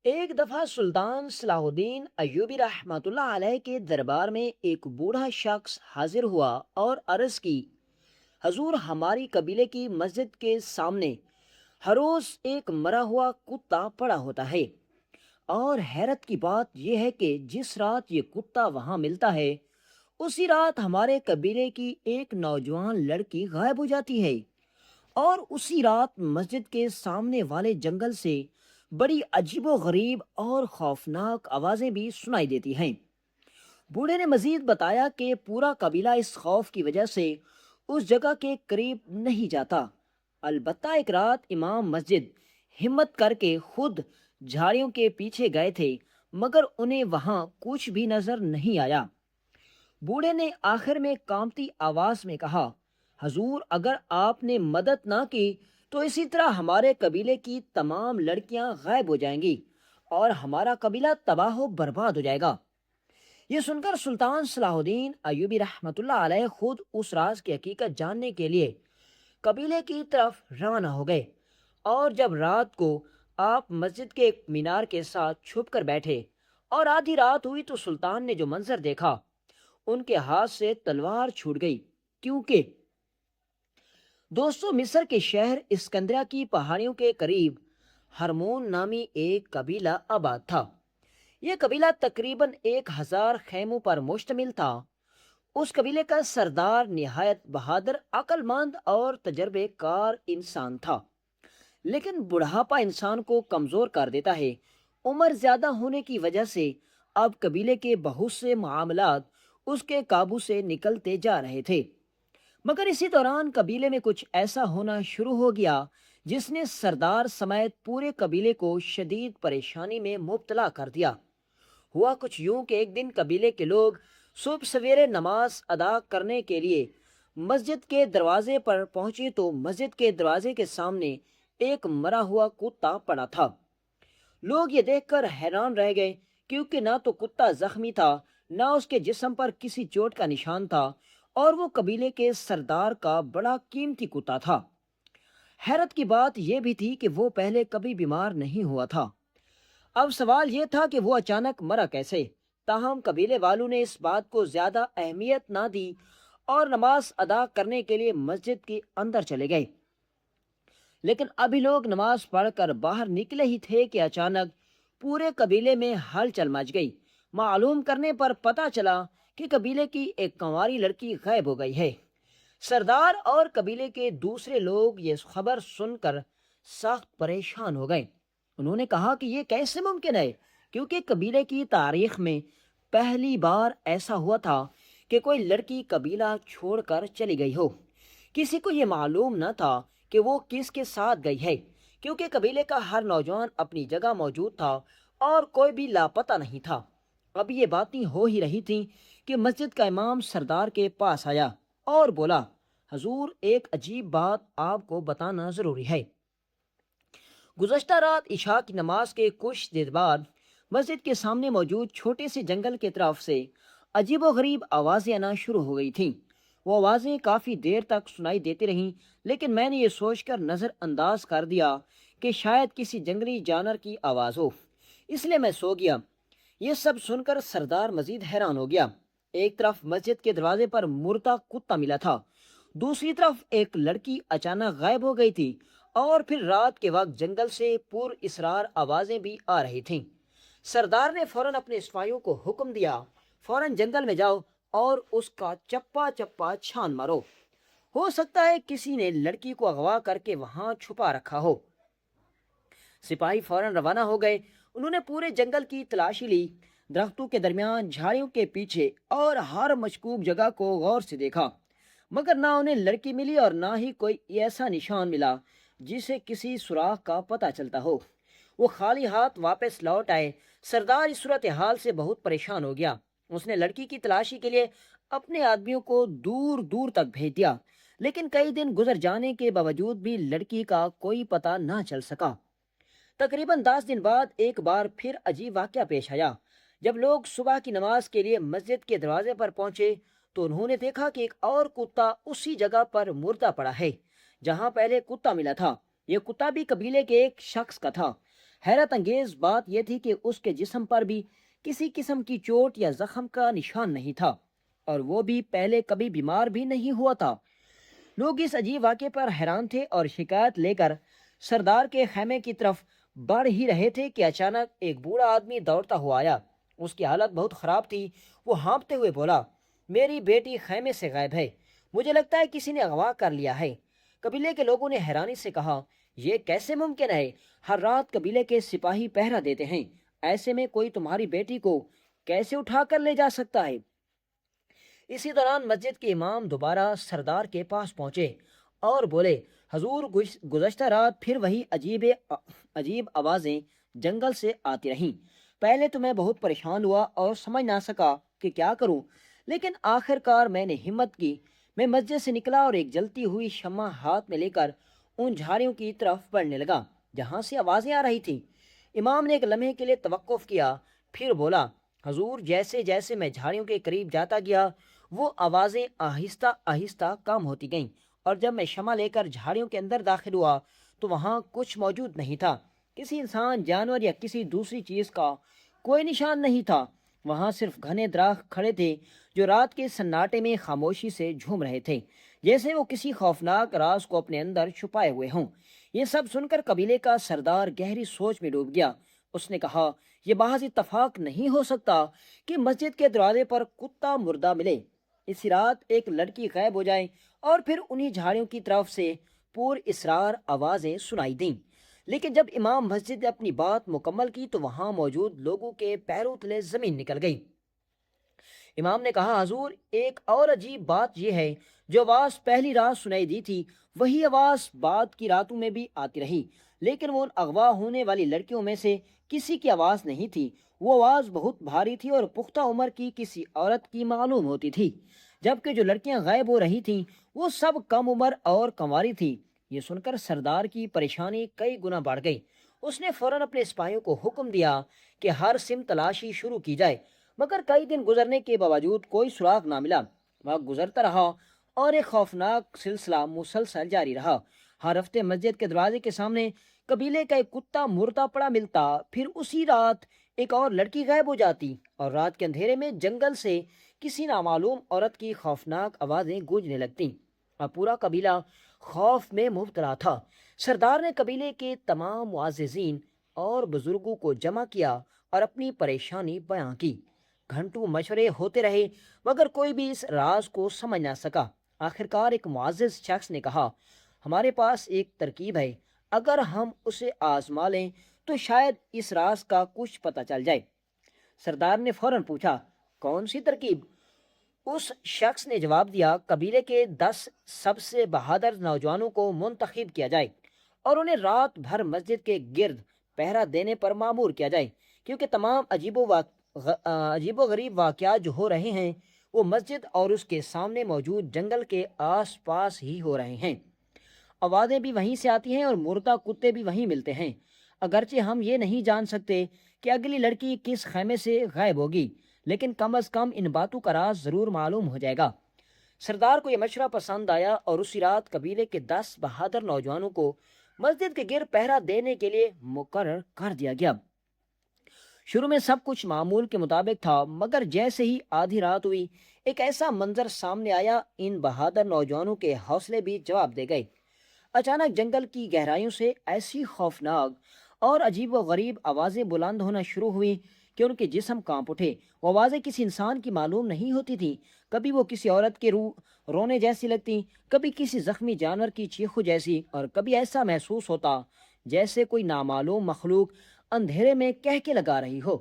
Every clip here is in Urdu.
ایک دفعہ سلطان صلاح الدین ایوبی رحمۃ اللہ علیہ کے دربار میں ایک بوڑھا شخص حاضر ہوا اور عرض کی، حضور، ہماری قبیلے کی مسجد کے سامنے ہر روز ایک مرا ہوا کتا پڑا ہوتا ہے، اور حیرت کی بات یہ ہے کہ جس رات یہ کتا وہاں ملتا ہے اسی رات ہمارے قبیلے کی ایک نوجوان لڑکی غائب ہو جاتی ہے، اور اسی رات مسجد کے سامنے والے جنگل سے بڑی عجیب و غریب اور خوفناک آوازیں بھی سنائی دیتی ہیں۔ بوڑھے نے مزید بتایا کہ پورا قبیلہ اس خوف کی وجہ سے اس جگہ کے قریب نہیں جاتا۔ البتہ ایک رات امام مسجد ہمت کر کے خود جھاڑیوں کے پیچھے گئے تھے، مگر انہیں وہاں کچھ بھی نظر نہیں آیا۔ بوڑھے نے آخر میں کانپتی آواز میں کہا، حضور، اگر آپ نے مدد نہ کی تو اسی طرح ہمارے قبیلے کی تمام لڑکیاں غائب ہو جائیں گی اور ہمارا قبیلہ تباہ و برباد ہو جائے گا۔ یہ سن کر سلطان صلاح الدین ایوبی رحمۃ اللہ علیہ خود اس راز کی حقیقت جاننے کے لیے قبیلے کی طرف روانہ ہو گئے، اور جب رات کو آپ مسجد کے ایک مینار کے ساتھ چھپ کر بیٹھے اور آدھی رات ہوئی تو سلطان نے جو منظر دیکھا، ان کے ہاتھ سے تلوار چھوٹ گئی، کیونکہ دوستو مصر کے شہر اسکندریہ کی پہاڑیوں کے قریب ہرمون نامی ایک قبیلہ آباد تھا۔ یہ قبیلہ تقریباً 1000 خیموں پر مشتمل تھا۔ اس قبیلے کا سردار نہایت بہادر، عقل مند اور تجربے کار انسان تھا، لیکن بڑھاپا انسان کو کمزور کر دیتا ہے۔ عمر زیادہ ہونے کی وجہ سے اب قبیلے کے بہت سے معاملات اس کے قابو سے نکلتے جا رہے تھے، مگر اسی دوران قبیلے میں کچھ ایسا ہونا شروع ہو گیا جس نے سردار سمیت پورے قبیلے کو شدید پریشانی میں مبتلا کر دیا۔ ہوا کچھ یوں کہ ایک دن قبیلے کے لوگ صبح سویرے نماز ادا کرنے کے لیے مسجد کے دروازے پر پہنچے تو مسجد کے دروازے کے سامنے ایک مرا ہوا کتا پڑا تھا۔ لوگ یہ دیکھ کر حیران رہ گئے، کیونکہ نہ تو کتا زخمی تھا، نہ اس کے جسم پر کسی چوٹ کا نشان تھا، اور وہ قبیلے کے سردار کا بڑا قیمتی کتا تھا۔ حیرت کی بات یہ بھی تھی کہ وہ پہلے کبھی بیمار نہیں ہوا تھا۔ اب سوال یہ تھا کہ وہ اچانک مرا کیسے؟ تاہم قبیلے والوں نے اس بات کو زیادہ اہمیت نہ دی اور نماز ادا کرنے کے لیے مسجد کے اندر چلے گئے۔ لیکن ابھی لوگ نماز پڑھ کر باہر نکلے ہی تھے کہ اچانک پورے قبیلے میں ہلچل مچ گئی۔ معلوم کرنے پر پتہ چلا کہ قبیلے کی ایک کنواری لڑکی غائب ہو گئی ہے۔ سردار اور قبیلے کے دوسرے لوگ یہ خبر سن کر سخت پریشان ہو گئے۔ انہوں نے کہا کہ یہ کیسے ممکن ہے، کیونکہ قبیلے کی تاریخ میں پہلی بار ایسا ہوا تھا کہ کوئی لڑکی قبیلہ چھوڑ کر چلی گئی ہو۔ کسی کو یہ معلوم نہ تھا کہ وہ کس کے ساتھ گئی ہے، کیونکہ قبیلے کا ہر نوجوان اپنی جگہ موجود تھا اور کوئی بھی لاپتہ نہیں تھا۔ اب یہ باتیں ہو ہی رہی تھیں کہ مسجد کا امام سردار کے پاس آیا اور بولا، حضور، ایک عجیب بات آپ کو بتانا ضروری ہے۔ گزشتہ رات عشاء کی نماز کے کچھ دیر بعد مسجد کے سامنے موجود چھوٹے سے جنگل کی طرف سے عجیب و غریب آوازیں آنا شروع ہو گئی تھیں۔ وہ آوازیں کافی دیر تک سنائی دیتی رہیں، لیکن میں نے یہ سوچ کر نظر انداز کر دیا کہ شاید کسی جنگلی جانور کی آواز ہو، اس لیے میں سو گیا۔ یہ سب سن کر سردار مزید حیران ہو گیا۔ ایک طرف مسجد کے دروازے پر مردہ کتا ملا تھا، دوسری طرف ایک لڑکی اچانک غائب ہو گئی تھی، اور پھر رات کے وقت جنگل سے پر اسرار آوازیں بھی آ رہی تھیں۔ سردار نے فوراً اپنے سپاہیوں کو حکم دیا، فوراً جنگل میں جاؤ اور اس کا چپا چپا چھان مارو، ہو سکتا ہے کسی نے لڑکی کو اغوا کر کے وہاں چھپا رکھا ہو۔ سپاہی فوراً روانہ ہو گئے۔ انہوں نے پورے جنگل کی تلاشی لی، درختوں کے درمیان، جھاڑیوں کے پیچھے اور ہر مشکوک جگہ کو غور سے دیکھا، مگر نہ انہیں لڑکی ملی اور نہ ہی کوئی ایسا نشان ملا جسے کسی سوراخ کا پتہ چلتا ہو۔ وہ خالی ہاتھ واپس لوٹ آئے۔ سردار اس صورتحال سے بہت پریشان ہو گیا۔ اس نے لڑکی کی تلاشی کے لیے اپنے آدمیوں کو دور دور تک بھیج دیا، لیکن کئی دن گزر جانے کے باوجود بھی لڑکی کا کوئی پتہ نہ چل سکا۔ تقریباً 10 دن بعد ایک بار پھر عجیب واقعہ پیش آیا۔ جب لوگ صبح کی نماز کے لیے مسجد کے دروازے پر پہنچے تو انہوں نے دیکھا کہ ایک اور کتا اسی جگہ پر مردہ پڑا ہے جہاں پہلے کتا ملا تھا۔ یہ کتا بھی قبیلے کے ایک شخص کا تھا۔ حیرت انگیز بات یہ تھی کہ اس کے جسم پر بھی کسی قسم کی چوٹ یا زخم کا نشان نہیں تھا، اور وہ بھی پہلے کبھی بیمار بھی نہیں ہوا تھا۔ لوگ اس عجیب واقعے پر حیران تھے اور شکایت لے کر سردار کے خیمے کی طرف بڑھ ہی رہے تھے کہ اچانک ایک بوڑھا آدمی دوڑتا ہوا آیا۔ اس کی حالت بہت خراب تھی۔ وہ ہانپتے ہوئے بولا، میری بیٹی خیمے سے غائب ہے، مجھے لگتا ہے کسی نے اغوا کر لیا ہے۔ قبیلے کے لوگوں نے حیرانی سے کہا، یہ کیسے ممکن ہے؟ ہر رات قبیلے کے سپاہی پہرا دیتے ہیں، ایسے میں کوئی تمہاری بیٹی کو کیسے اٹھا کر لے جا سکتا ہے؟ اسی دوران مسجد کے امام دوبارہ سردار کے پاس پہنچے اور بولے، حضور، گزشتہ رات پھر وہی عجیب آوازیں جنگل سے آتی رہیں۔ پہلے تو میں بہت پریشان ہوا اور سمجھ نہ سکا کہ کیا کروں، لیکن آخر کار میں نے ہمت کی۔ میں مسجد سے نکلا اور ایک جلتی ہوئی شمع ہاتھ میں لے کر ان جھاڑیوں کی طرف بڑھنے لگا جہاں سے آوازیں آ رہی تھیں۔ امام نے ایک لمحے کے لیے توقف کیا، پھر بولا، حضور، جیسے جیسے میں جھاڑیوں کے قریب جاتا گیا وہ آوازیں آہستہ آہستہ کم ہوتی گئیں، اور جب میں شمع لے کر جھاڑیوں کے اندر داخل ہوا تو وہاں کچھ موجود نہیں تھا۔ کسی انسان، جانور یا کسی دوسری چیز کا کوئی نشان نہیں تھا۔ وہاں صرف گھنے درخت کھڑے تھے جو رات کے سناٹے میں خاموشی سے جھوم رہے تھے، جیسے وہ کسی خوفناک راز کو اپنے اندر چھپائے ہوئے ہوں۔ یہ سب سن کر قبیلے کا سردار گہری سوچ میں ڈوب گیا۔ اس نے کہا، یہ محض اتفاق نہیں ہو سکتا کہ مسجد کے دروازے پر کتا مردہ ملے، اسی رات ایک لڑکی غائب ہو جائے اور پھر انہی جھاڑیوں کی طرف سے پور اسرار آوازیں سنائی دیں۔ لیکن جب امام مسجد نے اپنی بات مکمل کی تو وہاں موجود لوگوں کے پیروں تلے زمین نکل گئی۔ امام نے کہا، حضور، ایک اور عجیب بات یہ ہے، جو آواز پہلی رات سنائی دی تھی وہی آواز بعد کی راتوں میں بھی آتی رہی، لیکن وہ ان اغوا ہونے والی لڑکیوں میں سے کسی کی آواز نہیں تھی۔ وہ آواز بہت بھاری تھی اور پختہ عمر کی کسی عورت کی معلوم ہوتی تھی، جبکہ جو لڑکیاں غائب ہو رہی تھیں وہ سب کم عمر اور کنواری تھیں۔ یہ سن کر سردار کی پریشانی کئی گنا بڑھ گئی۔ اس نے فوراً اپنے سپاہیوں کو حکم دیا کہ ہر سمت تلاشی شروع کی جائے، مگر کئی دن گزرنے کے باوجود کوئی سراغ نہ ملا۔ وقت گزرتا رہا اور ایک خوفناک سلسلہ مسلسل جاری رہا۔ ہر ہفتے مسجد کے دروازے کے سامنے قبیلے کا ایک کتا مردہ پڑا ملتا، پھر اسی رات ایک اور لڑکی غائب ہو جاتی، اور رات کے اندھیرے میں جنگل سے کسی نامعلوم عورت کی خوفناک آوازیں گونجنے لگتیں۔ اب پورا قبیلہ خوف میں مبتلا تھا۔ سردار نے قبیلے کے تمام معززین اور بزرگوں کو جمع کیا اور اپنی پریشانی بیان کی۔ گھنٹوں مشورے ہوتے رہے مگر کوئی بھی اس راز کو سمجھ نہ سکا۔ آخرکار ایک معزز شخص نے کہا، ہمارے پاس ایک ترکیب ہے، اگر ہم اسے آزما لیں تو شاید اس راز کا کچھ پتہ چل جائے۔ سردار نے فوراً پوچھا، کون سی ترکیب؟ اس شخص نے جواب دیا، قبیلے کے 10 سب سے بہادر نوجوانوں کو منتخب کیا جائے اور انہیں رات بھر مسجد کے گرد پہرا دینے پر مامور کیا جائے، کیونکہ تمام عجیب و غریب واقعات جو ہو رہے ہیں وہ مسجد اور اس کے سامنے موجود جنگل کے آس پاس ہی ہو رہے ہیں۔ آوازیں بھی وہیں سے آتی ہیں اور مردہ کتے بھی وہیں ملتے ہیں۔ اگرچہ ہم یہ نہیں جان سکتے کہ اگلی لڑکی کس خیمے سے غائب ہوگی، لیکن کم از کم ان باتوں کا راز ضرور معلوم ہو جائے گا۔ سردار کو یہ مشورہ پسند آیا اور اسی رات قبیلے کے 10 بہادر نوجوانوں کو مسجد کے گرد پہرا دینے کے لیے مقرر کر دیا گیا۔ شروع میں سب کچھ معمول کے مطابق تھا، مگر جیسے ہی آدھی رات ہوئی ایک ایسا منظر سامنے آیا، ان بہادر نوجوانوں کے حوصلے بھی جواب دے گئے۔ اچانک جنگل کی گہرائیوں سے ایسی خوفناک اور عجیب و غریب آوازیں بلند ہونا شروع ہوئی کہ ان کے جسم کانپ اٹھے۔ وہ آوازیں کسی انسان کی معلوم نہیں ہوتی تھیں، کبھی وہ کسی عورت کے رونے جیسی لگتی، کبھی کسی زخمی جانور کی چیخوں جیسی، اور کبھی ایسا محسوس ہوتا جیسے کوئی نامعلوم مخلوق اندھیرے میں کہکے لگا رہی ہو۔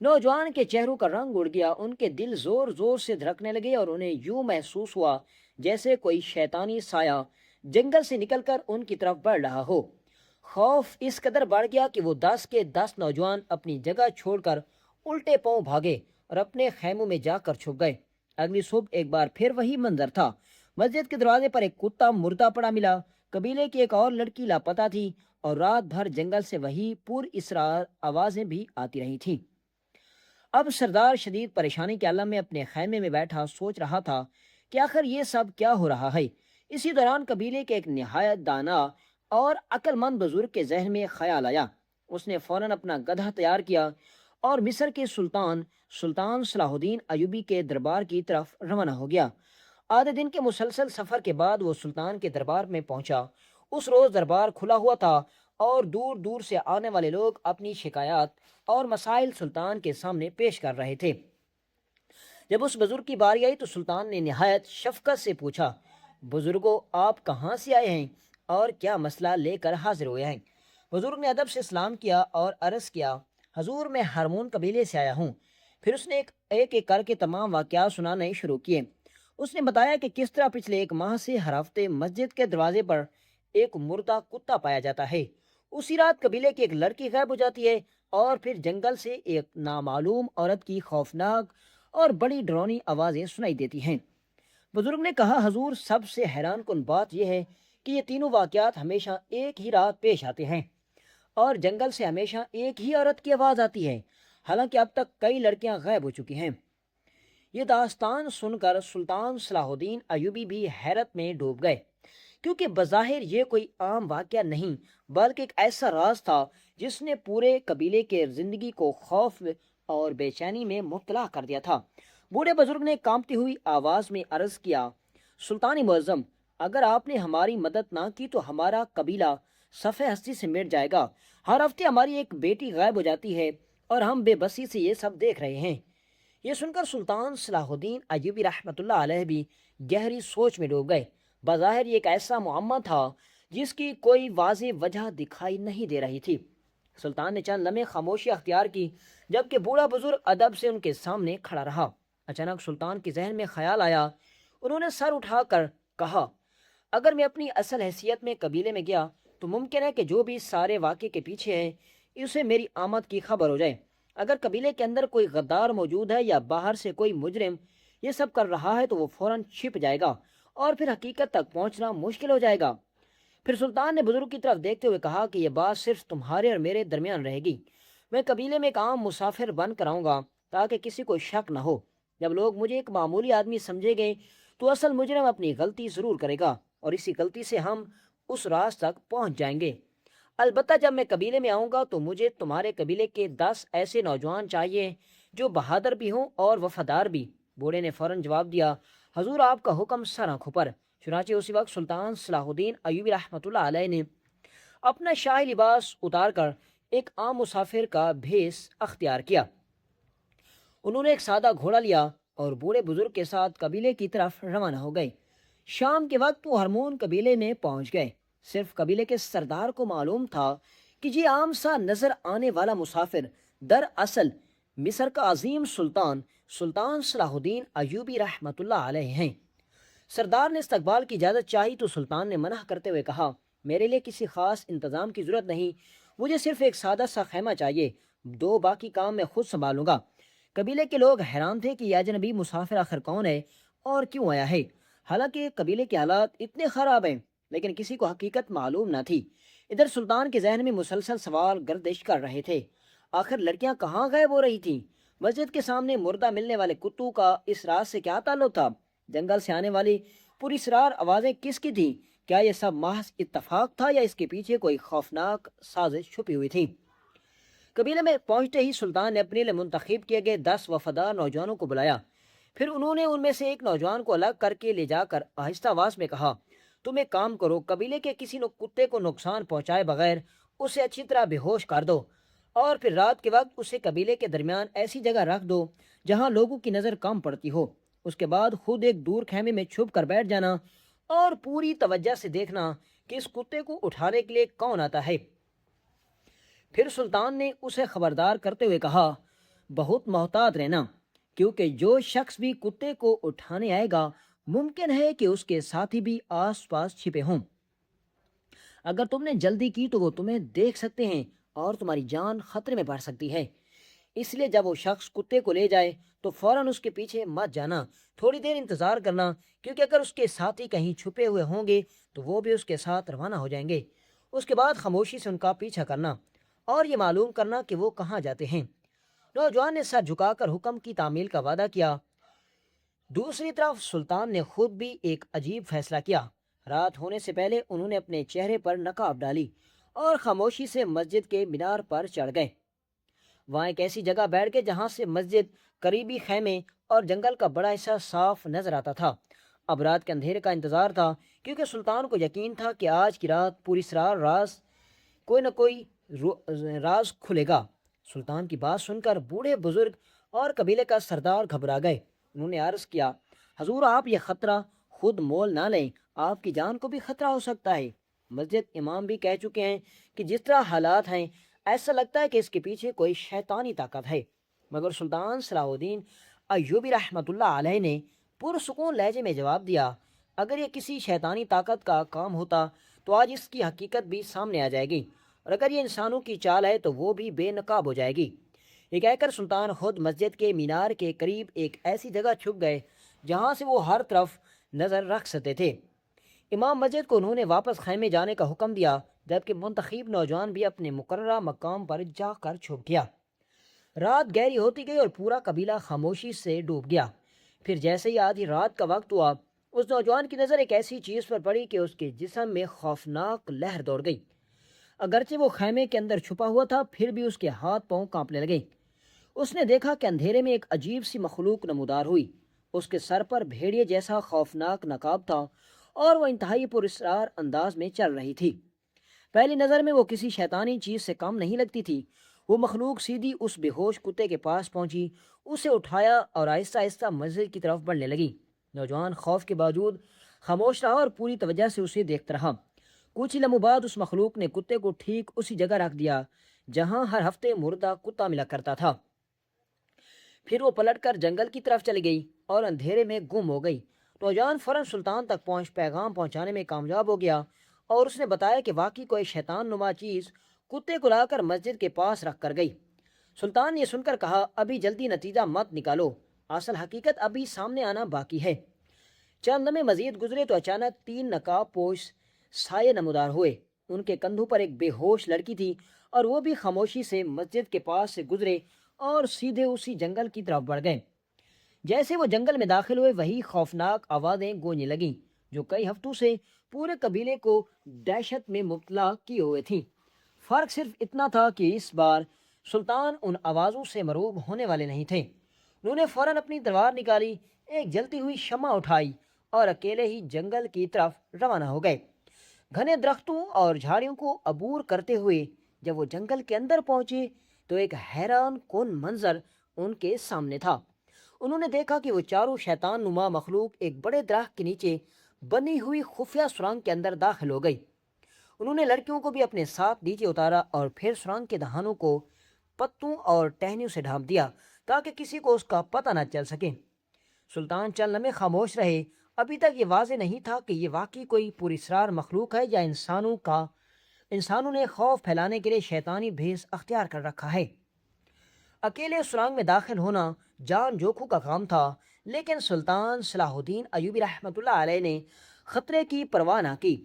نوجوان کے چہروں کا رنگ اڑ گیا، ان کے دل زور زور سے دھڑکنے لگے اور انہیں یوں محسوس ہوا جیسے کوئی شیطانی سایہ جنگل سے نکل کر ان کی طرف بڑھ رہا ہو۔ خوف اس قدر بڑھ گیا کہ وہ 10 کے 10 نوجوان اپنی جگہ چھوڑ کر الٹے پاؤں بھاگے اور اپنے خیموں میں جا کر چھپ گئے۔ اگلی صبح ایک بار پھر وہی منظر تھا۔ مسجد کے دروازے پر ایک کتا مردہ پڑا ملا، قبیلے کی ایک اور لڑکی لاپتہ تھی، اور رات بھر جنگل سے وہی پر اسرار آوازیں بھی آتی رہی تھیں۔ اب سردار شدید پریشانی کے عالم میں اپنے خیمے میں بیٹھا سوچ رہا تھا کہ آخر یہ سب کیا ہو رہا ہے۔ اسی دوران قبیلے کے ایک نہایت دانا اور عقل مند بزرگ کے ذہن میں خیال آیا۔ اس نے فوراً اپنا گدھا تیار کیا اور مصر کے سلطان صلاح الدین ایوبی کے دربار کی طرف روانہ ہو گیا۔ آدھے دن کے مسلسل سفر کے بعد وہ سلطان کے دربار میں پہنچا۔ اس روز دربار کھلا ہوا تھا اور دور دور سے آنے والے لوگ اپنی شکایات اور مسائل سلطان کے سامنے پیش کر رہے تھے۔ جب اس بزرگ کی باری آئی تو سلطان نے نہایت شفقت سے پوچھا، بزرگوں، آپ کہاں سے آئے ہیں اور کیا مسئلہ لے کر حاضر ہوئے ہیں؟ بزرگ نے ادب سے سلام کیا اور عرض کیا، حضور میں ہرمون قبیلے سے آیا ہوں۔ پھر اس نے ایک ایک کر کے تمام واقعات سنانے شروع کیے۔ اس نے بتایا کہ کس طرح پچھلے 1 ماہ سے ہر ہفتے مسجد کے دروازے پر ایک مردہ کتا پایا جاتا ہے۔ اسی رات قبیلے کی ایک لڑکی غائب ہو جاتی ہے اور پھر جنگل سے ایک نامعلوم عورت کی خوفناک اور بڑی ڈرونی آوازیں سنائی دیتی ہیں۔ بزرگ نے کہا، حضور، سب سے حیران کن بات یہ ہے کہ یہ تینوں واقعات ہمیشہ ایک ہی رات پیش آتے ہیں اور جنگل سے ہمیشہ ایک ہی عورت کی آواز آتی ہے، حالانکہ اب تک کئی لڑکیاں غائب ہو چکی ہیں۔ یہ داستان سن کر سلطان صلاح الدین ایوبی بھی حیرت میں ڈوب گئے، کیونکہ بظاہر یہ کوئی عام واقعہ نہیں بلکہ ایک ایسا راز تھا جس نے پورے قبیلے کے زندگی کو خوف اور بے چینی میں مبتلا کر دیا تھا۔ بوڑھے بزرگ نے کانپتی ہوئی آواز میں عرض کیا، سلطان معظم، اگر آپ نے ہماری مدد نہ کی تو ہمارا قبیلہ صفحہ ہستی سے مٹ جائے گا۔ ہر ہفتے ہماری ایک بیٹی غائب ہو جاتی ہے اور ہم بے بسی سے یہ سب دیکھ رہے ہیں۔ یہ سن کر سلطان صلاح الدین ایوبی رحمۃ اللہ علیہ بھی گہری سوچ میں ڈوب گئے۔ بظاہر یہ ایک ایسا معمہ تھا جس کی کوئی واضح وجہ دکھائی نہیں دے رہی تھی۔ سلطان نے چند لمحے خاموشی اختیار کی، جبکہ بوڑھا بزرگ ادب سے ان کے سامنے کھڑا رہا۔ اچانک سلطان کے ذہن میں خیال آیا۔ انہوں نے سر اٹھا کر کہا، اگر میں اپنی اصل حیثیت میں قبیلے میں گیا تو ممکن ہے کہ جو بھی سارے واقعے کے پیچھے ہے اسے میری آمد کی خبر ہو جائے۔ اگر قبیلے کے اندر کوئی غدار موجود ہے یا باہر سے کوئی مجرم یہ سب کر رہا ہے تو وہ فوراً چھپ جائے گا اور پھر حقیقت تک پہنچنا مشکل ہو جائے گا۔ پھر سلطان نے بزرگ کی طرف دیکھتے ہوئے کہا کہ یہ بات صرف تمہارے اور میرے درمیان رہے گی۔ میں قبیلے میں ایک عام مسافر بن کر آؤں گا تاکہ کسی کو شک نہ ہو۔ جب لوگ مجھے ایک معمولی آدمی سمجھے گے تو اصل مجرم اپنی غلطی ضرور کرے گا اور اسی غلطی سے ہم اس راز تک پہنچ جائیں گے۔ البتہ جب میں قبیلے میں آؤں گا تو مجھے تمہارے قبیلے کے 10 ایسے نوجوان چاہیے جو بہادر بھی ہوں اور وفادار بھی۔ بوڑھے نے فوراً جواب دیا، حضور، آپ کا حکم سر آنکھوں پر۔ چنانچہ اسی وقت سلطان صلاح الدین ایوبی رحمۃ اللہ علیہ نے اپنا شاہی لباس اتار کر ایک عام مسافر کا بھیس اختیار کیا۔ انہوں نے ایک سادہ گھوڑا لیا اور بوڑھے بزرگ کے ساتھ قبیلے کی طرف روانہ ہو گئے۔ شام کے وقت وہ ہرمون قبیلے میں پہنچ گئے۔ صرف قبیلے کے سردار کو معلوم تھا کہ یہ عام سا نظر آنے والا مسافر دراصل مصر کا عظیم سلطان صلاح الدین ایوبی رحمۃ اللہ علیہ ہیں۔ سردار نے استقبال کی اجازت چاہی تو سلطان نے منع کرتے ہوئے کہا، میرے لیے کسی خاص انتظام کی ضرورت نہیں، مجھے صرف ایک سادہ سا خیمہ چاہیے، باقی کام میں خود سنبھالوں گا۔ قبیلے کے لوگ حیران تھے کہ یہ اجنبی مسافر آخر کون ہے اور کیوں آیا ہے۔ حالانکہ قبیلے کے حالات اتنے خراب ہیں لیکن کسی کو حقیقت معلوم نہ تھی۔ ادھر سلطان کے ذہن میں مسلسل سوال گردش کر رہے تھے، آخر لڑکیاں کہاں غائب ہو رہی تھیں؟ مسجد کے سامنے مردہ ملنے والے کتوں کا اس راز سے کیا تعلق تھا؟ جنگل سے آنے والی پوری اسرار آوازیں کس کی تھیں؟ کیا یہ سب محض اتفاق تھا یا اس کے پیچھے کوئی خوفناک سازش چھپی ہوئی تھی؟ قبیلے میں پہنچتے ہی سلطان نے اپنے لیے منتخب کیے گئے 10 وفادار نوجوانوں کو بلایا۔ پھر انہوں نے ان میں سے ایک نوجوان کو الگ کر کے لے جا کر آہستہ آواز میں کہا، تم ایک کام کرو، قبیلے کے کسی کتے کو نقصان پہنچائے بغیر اسے اچھی طرح بے ہوش کر دو اور پھر رات کے وقت اسے قبیلے کے درمیان ایسی جگہ رکھ دو جہاں لوگوں کی نظر کم پڑتی ہو۔ اس کے بعد خود ایک دور خیمے میں چھپ کر بیٹھ جانا اور پوری توجہ سے دیکھنا کہ اس کتے کو اٹھانے کے لیے کون آتا ہے۔ پھر سلطان نے اسے خبردار کرتے ہوئے کہا، بہت محتاط رہنا، کیونکہ جو شخص بھی کتے کو اٹھانے آئے گا ممکن ہے کہ اس کے ساتھی بھی آس پاس چھپے ہوں۔ اگر تم نے جلدی کی تو وہ تمہیں دیکھ سکتے ہیں اور تمہاری جان خطرے میں پڑ سکتی ہے۔ اس لیے جب وہ شخص کتے کو لے جائے تو فوراً اس کے پیچھے مت جانا، تھوڑی دیر انتظار کرنا، کیونکہ اگر اس کے ساتھی کہیں چھپے ہوئے ہوں گے تو وہ بھی اس کے ساتھ روانہ ہو جائیں گے۔ اس کے بعد خاموشی سے ان کا پیچھا کرنا اور یہ معلوم کرنا کہ وہ کہاں جاتے ہیں۔ نوجوان نے سر جھکا کر حکم کی تعمیل کا وعدہ کیا۔ دوسری طرف سلطان نے خود بھی ایک عجیب فیصلہ کیا۔ رات ہونے سے پہلے انہوں نے اپنے چہرے پر نقاب ڈالی اور خاموشی سے مسجد کے مینار پر چڑھ گئے۔ وہاں ایک ایسی جگہ بیٹھ گئے جہاں سے مسجد، قریبی خیمے اور جنگل کا بڑا حصہ صاف نظر آتا تھا۔ اب رات کے اندھیرے کا انتظار تھا، کیونکہ سلطان کو یقین تھا کہ آج کی رات پوری سرار کوئی نہ کوئی راز کھلے گا۔ سلطان کی بات سن کر بوڑھے بزرگ اور قبیلے کا سردار گھبرا گئے۔ انہوں نے عرض کیا، حضور آپ یہ خطرہ خود مول نہ لیں، آپ کی جان کو بھی خطرہ ہو سکتا ہے۔ مسجد امام بھی کہہ چکے ہیں کہ جس طرح حالات ہیں ایسا لگتا ہے کہ اس کے پیچھے کوئی شیطانی طاقت ہے۔ مگر سلطان صلاح الدین ایوبی رحمۃ اللہ علیہ نے پرسکون لہجے میں جواب دیا، اگر یہ کسی شیطانی طاقت کا کام ہوتا تو آج اس کی حقیقت بھی سامنے آ جائے گی، اور اگر یہ انسانوں کی چال ہے تو وہ بھی بے نقاب ہو جائے گی۔ یہ کہہ کر سلطان خود مسجد کے مینار کے قریب ایک ایسی جگہ چھپ گئے جہاں سے وہ ہر طرف نظر رکھ سکتے تھے۔ امام مسجد کو انہوں نے واپس خیمے جانے کا حکم دیا، جبکہ منتخب نوجوان بھی اپنے مقررہ مقام پر جا کر چھپ گیا۔ رات گہری ہوتی گئی اور پورا قبیلہ خاموشی سے ڈوب گیا۔ پھر جیسے ہی آدھی رات کا وقت ہوا، اس نوجوان کی نظر ایک ایسی چیز پر پڑی کہ اس کے جسم میں خوفناک لہر دوڑ گئی۔ اگرچہ وہ خیمے کے اندر چھپا ہوا تھا، پھر بھی اس کے ہاتھ پاؤں کانپنے لگے۔ اس نے دیکھا کہ اندھیرے میں ایک عجیب سی مخلوق نمودار ہوئی۔ اس کے سر پر بھیڑیے جیسا خوفناک نقاب تھا اور وہ انتہائی پراسرار انداز میں چل رہی تھی۔ پہلی نظر میں وہ کسی شیطانی چیز سے کم نہیں لگتی تھی۔ وہ مخلوق سیدھی اس بے ہوش کتے کے پاس پہنچی، اسے اٹھایا اور آہستہ آہستہ مسجد کی طرف بڑھنے لگی۔ نوجوان خوف کے باوجود خاموش رہا اور پوری توجہ سے اسے دیکھتا رہا۔ کچھ ہی لمحوں بعد اس مخلوق نے کتے کو ٹھیک اسی جگہ رکھ دیا جہاں ہر ہفتے مردہ کتا ملا کرتا تھا۔ پھر وہ پلٹ کر جنگل کی طرف چلی گئی اور اندھیرے میں گم ہو گئی۔ نوجوان فوراً سلطان تک پیغام پہنچانے میں کامیاب ہو گیا اور اس نے بتایا کہ واقعی کوئی شیطان نما چیز کتے کو لا کر مسجد کے پاس رکھ کر گئی۔ سلطان نے یہ سن کر کہا، ابھی جلدی نتیجہ مت نکالو، اصل حقیقت ابھی سامنے آنا باقی ہے۔ چند لمحے مزید گزرے تو اچانک 3 نقاب پوش سائے نمودار ہوئے۔ ان کے کندھوں پر ایک بے ہوش لڑکی تھی اور وہ بھی خاموشی سے مسجد کے پاس سے گزرے اور سیدھے اسی جنگل کی طرف بڑھ گئے۔ جیسے وہ جنگل میں داخل ہوئے، وہی خوفناک آوازیں گونجنے لگیں جو کئی ہفتوں سے پورے قبیلے کو دہشت میں مبتلا کیے ہوئے تھیں۔ فرق صرف اتنا تھا کہ اس بار سلطان ان آوازوں سے مرعوب ہونے والے نہیں تھے۔ انہوں نے فوراً اپنی تلوار نکالی، ایک جلتی ہوئی شمع اٹھائی اور اکیلے ہی جنگل کی طرف روانہ ہو گئے۔ گھنے درختوں اور جھاڑیوں کو عبور کرتے ہوئے جب وہ جنگل کے اندر پہنچے تو ایک حیران کن منظر ان کے سامنے تھا۔ انہوں نے دیکھا کہ وہ چاروں شیطان نما مخلوق ایک بڑے درخت کے نیچے بنی ہوئی خفیہ سرنگ کے اندر داخل ہو گئی۔ انہوں نے لڑکیوں کو بھی اپنے ساتھ نیچے اتارا اور پھر سرنگ کے دہانوں کو پتوں اور ٹہنیوں سے ڈھانپ دیا تاکہ کسی کو اس کا پتہ نہ چل سکے۔ سلطان چند لمحے خاموش رہے۔ ابھی تک یہ واضح نہیں تھا کہ یہ واقعی کوئی پراسرار مخلوق ہے یا انسانوں نے خوف پھیلانے کے لیے شیطانی بھیس اختیار کر رکھا ہے۔ اکیلے سرنگ میں داخل ہونا جان جوکھوں کا کام تھا، لیکن سلطان صلاح الدین ایوبی رحمۃ اللہ علیہ نے خطرے کی پرواہ نہ کی۔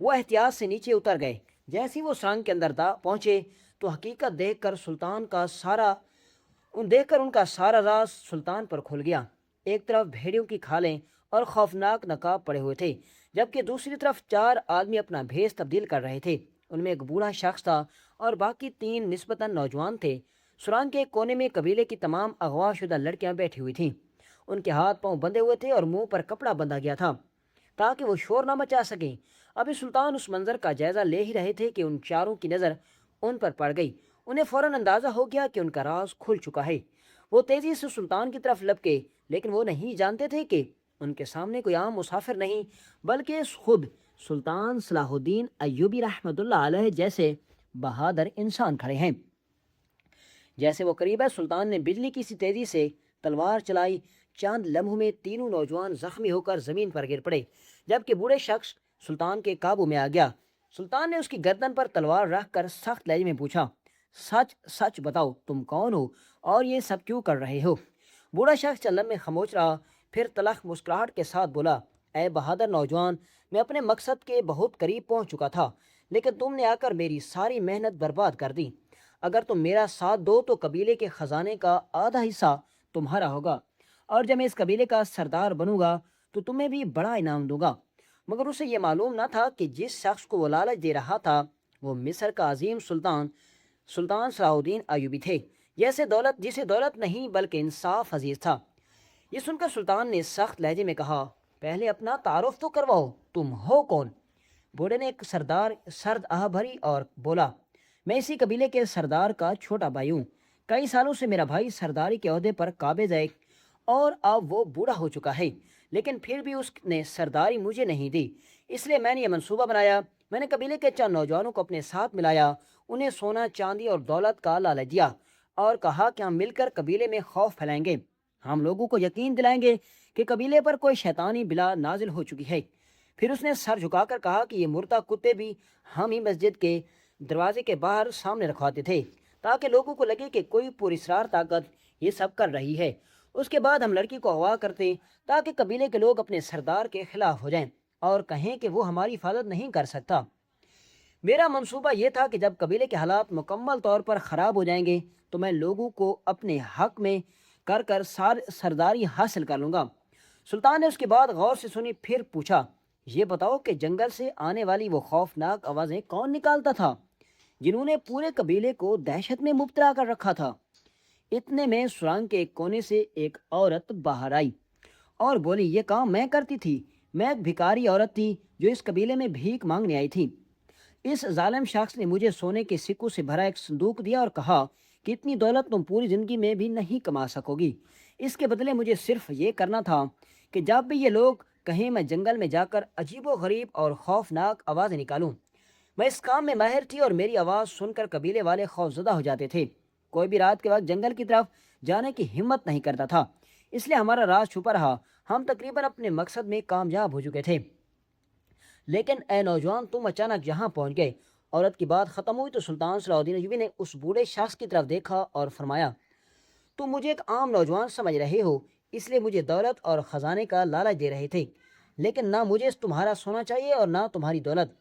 وہ احتیاط سے نیچے اتر گئے۔ جیسے وہ سرنگ کے اندر پہنچے تو حقیقت دیکھ کر ان کا سارا راز سلطان پر کھل گیا۔ ایک طرف بھیڑیوں کی کھالیں اور خوفناک نقاب پڑے ہوئے تھے، جبکہ دوسری طرف 4 آدمی اپنا بھیس تبدیل کر رہے تھے۔ ان میں ایک بوڑھا شخص تھا اور باقی 3 نسبتاً نوجوان تھے۔ سرنگ کے کونے میں قبیلے کی تمام اغوا شدہ لڑکیاں بیٹھی ہوئی تھیں۔ ان کے ہاتھ پاؤں بندھے ہوئے تھے اور منہ پر کپڑا بندھا گیا تھا تاکہ وہ شور نہ مچا سکیں۔ ابھی سلطان اس منظر کا جائزہ لے ہی رہے تھے کہ ان چاروں کی نظر ان پر پڑ گئی۔ انہیں فوراً اندازہ ہو گیا کہ ان کا راز کھل چکا ہے۔ وہ تیزی سے سلطان کی طرف لپکے، لیکن وہ نہیں جانتے تھے کہ ان کے سامنے کوئی عام مسافر نہیں بلکہ خود سلطان صلاح الدین ایوبی رحمۃ اللہ علیہ جیسے بہادر انسان کھڑے ہیں۔ جیسے وہ قریب ہے، سلطان نے بجلی کی سی تیزی سے تلوار چلائی۔ چند لمحوں میں تینوں نوجوان زخمی ہو کر زمین پر گر پڑے، جبکہ بوڑھے شخص سلطان کے قابو میں آ گیا۔ سلطان نے اس کی گردن پر تلوار رکھ کر سخت لہجے میں پوچھا، سچ سچ بتاؤ، تم کون ہو اور یہ سب کیوں کر رہے ہو؟ بوڑھا شخص چند لمحے خاموش رہا، پھر تلخ مسکراہٹ کے ساتھ بولا، اے بہادر نوجوان، میں اپنے مقصد کے بہت قریب پہنچ چکا تھا، لیکن تم نے آ کر میری ساری محنت برباد کر دی۔ اگر تم میرا ساتھ دو تو قبیلے کے خزانے کا آدھا حصہ تمہارا ہوگا، اور جب میں اس قبیلے کا سردار بنوں گا تو تمہیں بھی بڑا انعام دوں گا۔ مگر اسے یہ معلوم نہ تھا کہ جس شخص کو وہ لالچ دے رہا تھا وہ مصر کا عظیم سلطان صلاح الدین ایوبی تھے، جسے دولت نہیں بلکہ انصاف عزیز تھا۔ یہ سن کر سلطان نے سخت لہجے میں کہا، پہلے اپنا تعارف تو کرواؤ، تم ہو کون؟ بوڑھے نے ایک سرد آہ بھری اور بولا، میں اسی قبیلے کے سردار کا چھوٹا بھائی ہوں۔ کئی سالوں سے میرا بھائی سرداری کے عہدے پر قابض ہے اور اب وہ بوڑھا ہو چکا ہے، لیکن پھر بھی اس نے سرداری مجھے نہیں دی۔ اس لیے میں نے یہ منصوبہ بنایا۔ میں نے قبیلے کے چند نوجوانوں کو اپنے ساتھ ملایا، انہیں سونا چاندی اور دولت کا لالچ دیا اور کہا کہ ہم مل کر قبیلے میں خوف پھیلائیں گے، ہم لوگوں کو یقین دلائیں گے کہ قبیلے پر کوئی شیطانی بلا نازل ہو چکی ہے۔ پھر اس نے سر جھکا کر کہا کہ یہ مردہ کتے بھی ہم ہی مسجد کے دروازے کے باہر سامنے رکھواتے تھے تاکہ لوگوں کو لگے کہ کوئی پراسرار طاقت یہ سب کر رہی ہے۔ اس کے بعد ہم لڑکی کو اغوا کرتے تاکہ قبیلے کے لوگ اپنے سردار کے خلاف ہو جائیں اور کہیں کہ وہ ہماری حفاظت نہیں کر سکتا۔ میرا منصوبہ یہ تھا کہ جب قبیلے کے حالات مکمل طور پر خراب ہو جائیں گے تو میں لوگوں کو اپنے حق میں کر سرداری حاصل کر لوں گا۔ سلطان نے اس کی بات غور سے سنی، پھر پوچھا، یہ بتاؤ کہ جنگل سے آنے والی وہ خوفناک آوازیں کون نکالتا تھا جنہوں نے پورے قبیلے کو دہشت میں مبتلا کر رکھا تھا؟ اتنے میں سرنگ کے ایک کونے سے ایک عورت باہر آئی اور بولی، یہ کام میں کرتی تھی۔ میں ایک بھکاری عورت تھی جو اس قبیلے میں بھیک مانگنے آئی تھی۔ اس ظالم شخص نے مجھے سونے کے سکوں سے بھرا ایک صندوق دیا اور کہا کہ اتنی دولت تم پوری زندگی میں بھی نہیں کما سکو گی۔ اس کے بدلے مجھے صرف یہ کرنا تھا کہ جب بھی یہ لوگ کہیں میں جنگل میں جا کر عجیب و غریب اور خوفناک آوازیں نکالوں۔ میں اس کام میں ماہر تھی اور میری آواز سن کر قبیلے والے خوفزدہ ہو جاتے تھے۔ کوئی بھی رات کے وقت جنگل کی طرف جانے کی ہمت نہیں کرتا تھا، اس لیے ہمارا راز چھپا رہا۔ ہم تقریباً اپنے مقصد میں کامیاب ہو چکے تھے، لیکن اے نوجوان، تم اچانک یہاں پہنچ گئے۔ عورت کی بات ختم ہوئی تو سلطان صلاح الدین ایوبی نے اس بوڑھے شخص کی طرف دیکھا اور فرمایا، تم مجھے ایک عام نوجوان سمجھ رہے ہو، اس لیے مجھے دولت اور خزانے کا لالچ دے رہے تھے، لیکن نہ مجھے تمہارا سونا چاہیے اور نہ تمہاری دولت۔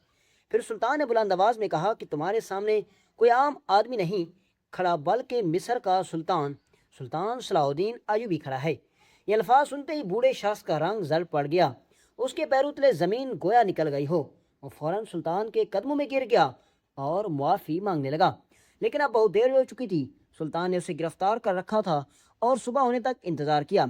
پھر سلطان نے بلند آواز میں کہا کہ تمہارے سامنے کوئی عام آدمی نہیں کھڑا بلکہ مصر کا سلطان صلاح الدین ایوبی کھڑا ہے۔ یہ الفاظ سنتے ہی بوڑھے شخص کا رنگ زرد پڑ گیا، اس کے پیروں تلے زمین گویا نکل گئی ہو۔ وہ فوراً سلطان کے قدموں میں گر گیا اور معافی مانگنے لگا، لیکن اب بہت دیر ہو چکی تھی۔ سلطان نے اسے گرفتار کر رکھا تھا اور صبح ہونے تک انتظار کیا۔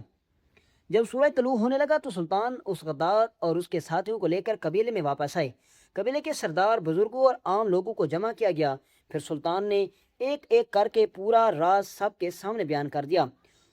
جب سورج طلوع ہونے لگا تو سلطان اس غدار اور اس کے ساتھیوں کو لے کر قبیلے میں واپس آئے۔ قبیلے کے سردار، بزرگوں اور عام لوگوں کو جمع کیا گیا۔ پھر سلطان نے ایک ایک کر کے پورا راز سب کے سامنے بیان کر دیا۔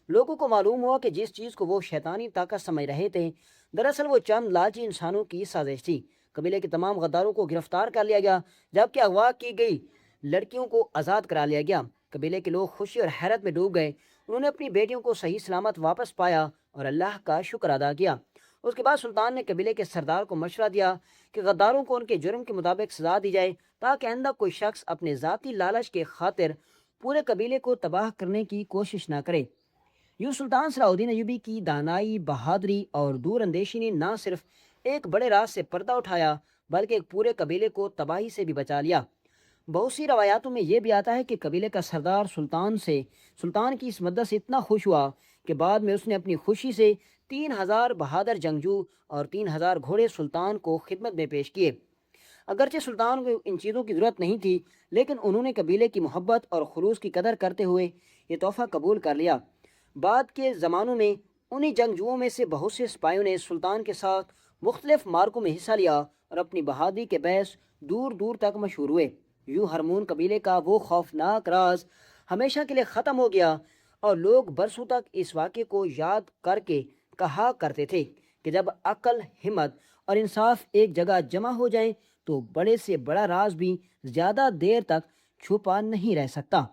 لوگوں کو معلوم ہوا کہ جس چیز کو وہ شیطانی طاقت سمجھ رہے تھے، دراصل وہ چند لالچی انسانوں کی سازش تھی۔ قبیلے کے تمام غداروں کو گرفتار کر لیا گیا، جبکہ اغوا کی گئی لڑکیوں کو آزاد کرا لیا گیا۔ قبیلے کے لوگ خوشی اور حیرت میں ڈوب گئے، انہوں نے اپنی بیٹیوں کو صحیح سلامت واپس پایا اور اللہ کا شکر ادا کیا۔ اس کے بعد سلطان نے قبیلے کے سردار کو مشورہ دیا کہ غداروں کو ان کے جرم کے مطابق سزا دی جائے تاکہ آئندہ کوئی شخص اپنے ذاتی لالچ کے خاطر پورے قبیلے کو تباہ کرنے کی کوشش نہ کرے۔ یوں سلطان صلاح الدین ایوبی کی دانائی، بہادری اور دور اندیشی نے نہ صرف ایک بڑے راز سے پردہ اٹھایا بلکہ ایک پورے قبیلے کو تباہی سے بھی بچا لیا۔ بہت سی روایاتوں میں یہ بھی آتا ہے کہ قبیلے کا سردار سلطان کی اس مدد سے اتنا خوش ہوا کہ بعد میں اس نے اپنی خوشی سے 3000 بہادر جنگجو اور 3000 گھوڑے سلطان کو خدمت میں پیش کیے۔ اگرچہ سلطان کو ان چیزوں کی ضرورت نہیں تھی، لیکن انہوں نے قبیلے کی محبت اور خلوص کی قدر کرتے ہوئے یہ تحفہ قبول کر لیا۔ بعد کے زمانوں میں انہی جنگجوؤں میں سے بہت سے سپاہیوں نے سلطان کے ساتھ مختلف معرکوں میں حصہ لیا اور اپنی بہادری کے باعث دور دور تک مشہور ہوئے۔ یوں ہرمون قبیلے کا وہ خوفناک راز ہمیشہ کے لیے ختم ہو گیا اور لوگ برسوں تک اس واقعے کو یاد کر کے کہا کرتے تھے کہ جب عقل، ہمت اور انصاف ایک جگہ جمع ہو جائیں تو بڑے سے بڑا راز بھی زیادہ دیر تک چھپا نہیں رہ سکتا۔